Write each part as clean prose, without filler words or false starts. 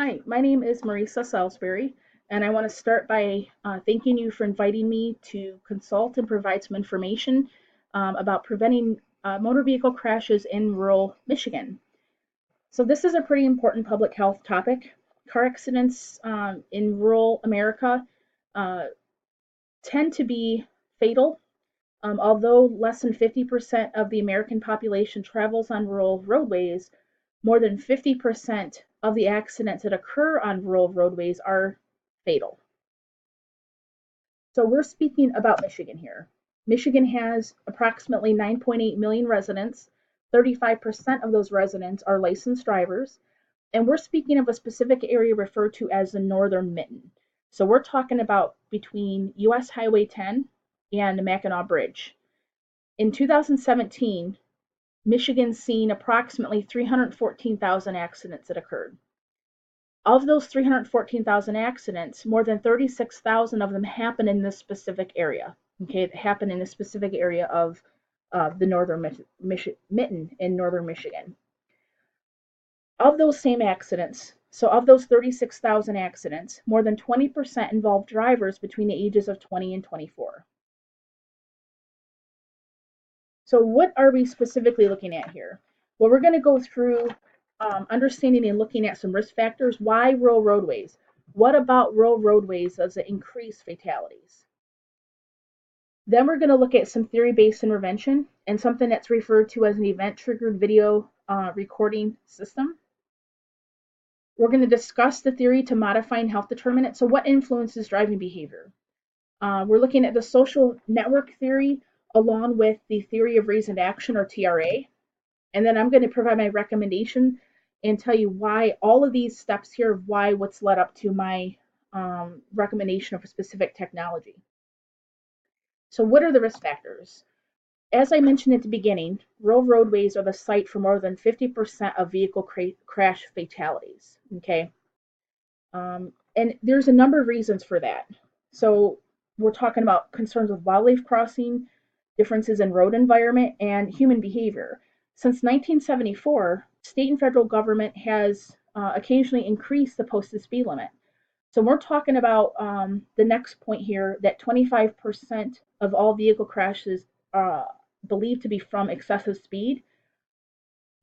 Hi, my name is Marisa Salisbury, and I want to start by thanking you for inviting me to consult and provide some information about preventing motor vehicle crashes in rural Michigan. So, this is a pretty important public health topic. Car accidents in rural America uh, tend to be fatal. Although less than 50% of the American population travels on rural roadways, more than 50% of the accidents that occur on rural roadways are fatal. So we're speaking about Michigan here. Michigan has approximately 9.8 million residents. 35% of those residents are licensed drivers. And we're speaking of a specific area referred to as the Northern Mitten. So we're talking about between US Highway 10 and the Mackinac Bridge. In 2017, Michigan's seen approximately 314,000 accidents that occurred. Of those 314,000 accidents, more than 36,000 of them happen in this specific area. Okay, it happened in a specific area of the northern mitten in northern Michigan. Of those same accidents, so of those 36,000 accidents, more than 20% involve drivers between the ages of 20 and 24. So what are we specifically looking at here? Well, we're going to go through understanding and looking at some risk factors. Why rural roadways? What about rural roadways does it increase fatalities? Then we're going to look at some theory-based intervention and something that's referred to as an event-triggered video recording system. We're going to discuss the theory to modifying health determinants. So what influences driving behavior? We're looking at the social network theory along with the theory of reasoned action, or TRA. And then I'm going to provide my recommendation and tell you why all of these steps here, why what's led up to my recommendation of a specific technology. So what are the risk factors? As I mentioned at the beginning, rural roadways are the site for more than 50% of vehicle crash fatalities. Okay. And there's a number of reasons for that. So we're talking about concerns with wildlife crossing, differences in road environment, and human behavior. Since 1974, state and federal government has occasionally increased the posted speed limit. So we're talking about the next point here, that 25% of all vehicle crashes are believed to be from excessive speed.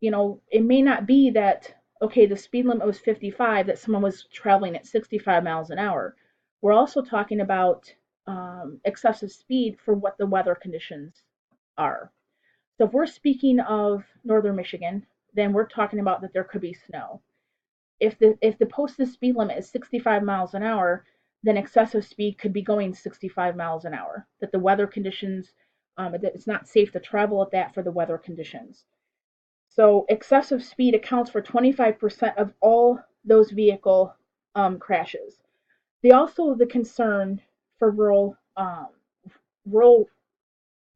You know, it may not be that, okay, the speed limit was 55, that someone was traveling at 65 miles an hour. We're also talking about excessive speed for what the weather conditions are. So if we're speaking of northern Michigan, then we're talking about that there could be snow. If the posted speed limit is 65 miles an hour, then excessive speed could be going 65 miles an hour. That the weather conditions, that it's not safe to travel at that for the weather conditions. So excessive speed accounts for 25% of all those vehicle crashes. They also the concern for rural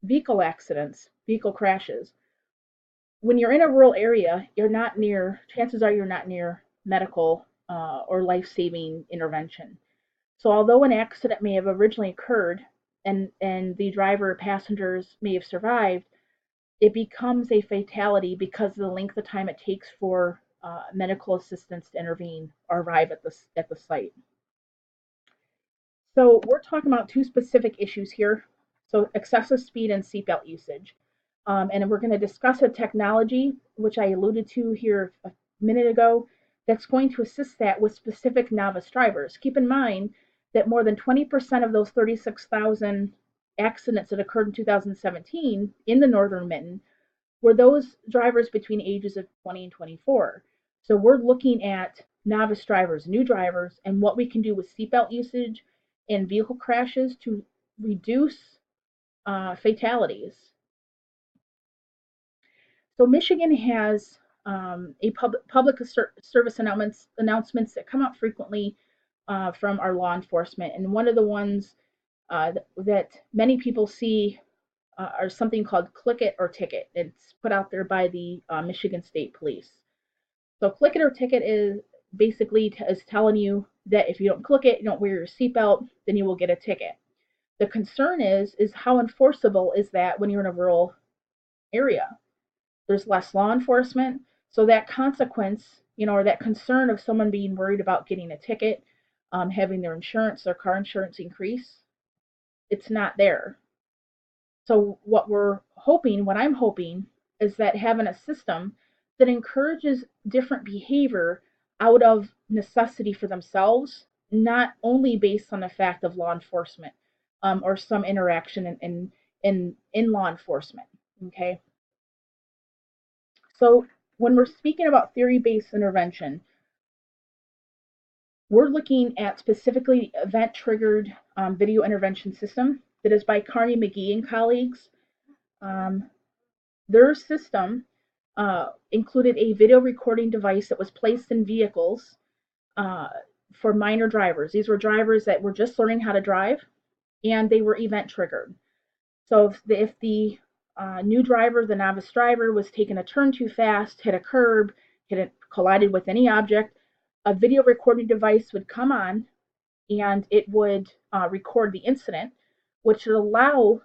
vehicle accidents, vehicle crashes. When you're in a rural area, you're not near. Chances are you're not near medical or life-saving intervention. So although an accident may have originally occurred and the driver or passengers may have survived, it becomes a fatality because of the length of time it takes for medical assistance to intervene or arrive at the site. So we're talking about two specific issues here. So excessive speed and seatbelt usage. And we're going to discuss a technology, which I alluded to here a minute ago, that's going to assist that with specific novice drivers. Keep in mind that more than 20% of those 36,000 accidents that occurred in 2017 in the Northern Mitten were those drivers between ages of 20 and 24. So we're looking at novice drivers, new drivers, and what we can do with seatbelt usage and vehicle crashes to reduce fatalities. So Michigan has a public service announcements that come out frequently from our law enforcement, and one of the ones that many people see are something called Click It or Ticket. It's put out there by the Michigan State Police. So Click It or Ticket is basically is telling you that if you don't click it, you don't wear your seatbelt, then you will get a ticket. The concern is how enforceable is that when you're in a rural area? There's less law enforcement, so that consequence or that concern of someone being worried about getting a ticket, having their insurance, their car insurance increase. It's not there. So what I'm hoping is that having a system that encourages different behavior out of necessity for themselves, not only based on the fact of law enforcement, or some interaction in law enforcement. Okay. So when we're speaking about theory-based intervention, we're looking at specifically event-triggered video intervention system that is by Carney-McGee and colleagues. Their system included a video recording device that was placed in vehicles for minor drivers. These were drivers that were just learning how to drive, and they were event triggered. So if the new driver, the novice driver, was taking a turn too fast, hit a curb, collided with any object, a video recording device would come on and it would record the incident, which would allow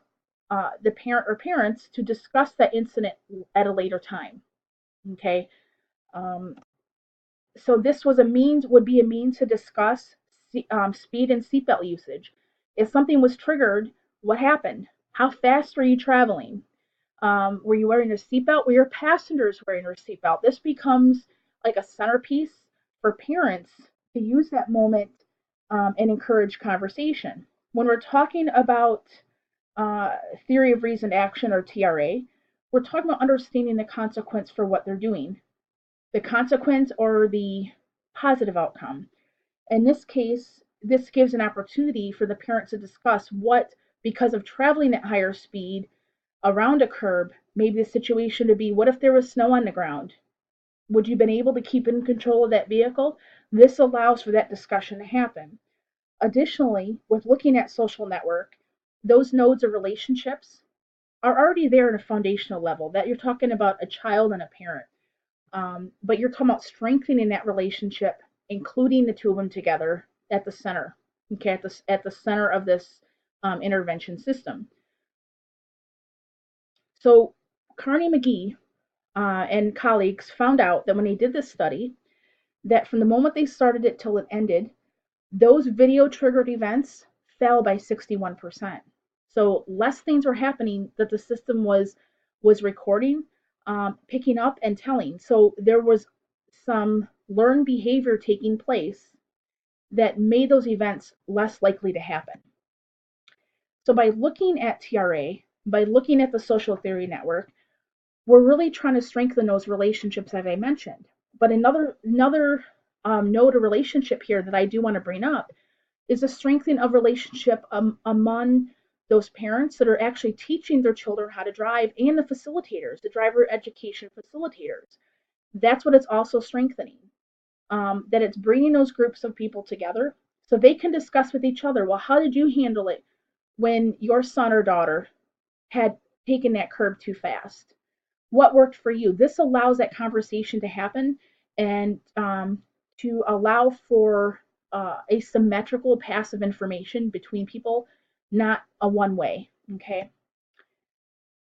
the parent or parents to discuss that incident at a later time. Okay. So this would be a means to discuss speed and seatbelt usage. If something was triggered, what happened? How fast were you traveling? Were you wearing your seatbelt? Were your passengers wearing their seatbelt? This becomes like a centerpiece for parents to use that moment and encourage conversation. When we're talking about theory of reasoned action, or TRA, we're talking about understanding the consequence for what they're doing, the consequence or the positive outcome. In this case, this gives an opportunity for the parents to discuss what, because of traveling at higher speed around a curb, maybe the situation to be, what if there was snow on the ground? Would you have been able to keep in control of that vehicle? This allows for that discussion to happen. Additionally, with looking at social network, those nodes of relationships are already there at a foundational level, that you're talking about a child and a parent. But you're talking about strengthening that relationship, including the two of them together at the center, okay, at the center of this intervention system. So Carney-McGee and colleagues found out that when they did this study, that from the moment they started it till it ended, those video triggered events fell by 61%. So less things were happening that the system was recording, picking up and telling. So there was some learned behavior taking place that made those events less likely to happen. So by looking at TRA, by looking at the social theory network, we're really trying to strengthen those relationships, as I mentioned. But another node of relationship here that I do want to bring up is a strengthening of relationship among those parents that are actually teaching their children how to drive, and the facilitators, the driver education facilitators. That's what it's also strengthening. That it's bringing those groups of people together so they can discuss with each other, well, how did you handle it when your son or daughter had taken that curb too fast? What worked for you? This allows that conversation to happen, and to allow for a symmetrical pass of information between people, not a one way. Okay.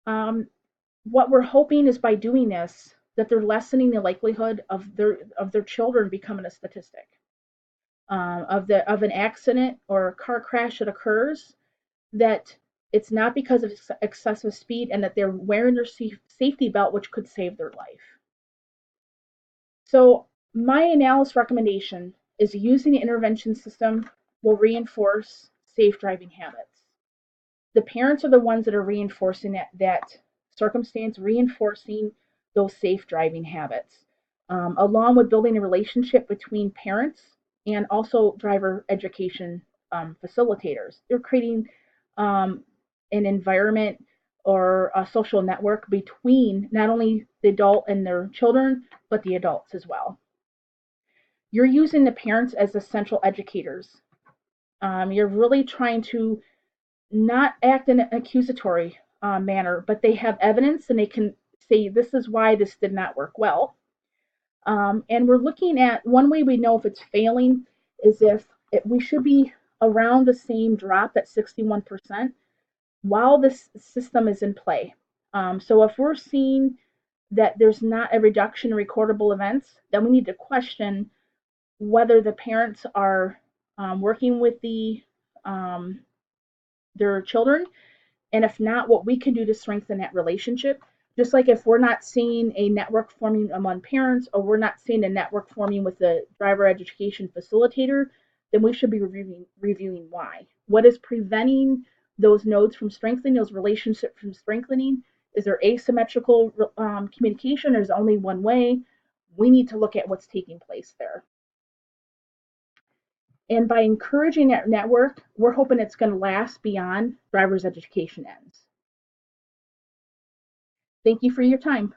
What we're hoping is by doing this, that they're lessening the likelihood of their children becoming a statistic, of an accident or a car crash that occurs, that it's not because of excessive speed, and that they're wearing their safety belt, which could save their life. So my analysis recommendation is using the intervention system will reinforce safe driving habits. The parents are the ones that are reinforcing that circumstance, reinforcing those safe driving habits, along with building a relationship between parents and also driver education facilitators. They're creating an environment or a social network between not only the adult and their children, but the adults as well. You're using the parents as essential educators. You're really trying to not act in an accusatory manner, but they have evidence and they can say, this is why this did not work well. And we're looking at, one way we know if it's failing is if we should be around the same drop at 61% while this system is in play. So if we're seeing that there's not a reduction in recordable events, then we need to question whether the parents are working with their children, and if not, what we can do to strengthen that relationship. Just like if we're not seeing a network forming among parents, or we're not seeing a network forming with the driver education facilitator, then we should be reviewing why. What is preventing those nodes from strengthening, those relationships from strengthening? Is there asymmetrical communication, or is it only one way? We need to look at what's taking place there. And by encouraging that network, we're hoping it's going to last beyond driver's education ends. Thank you for your time.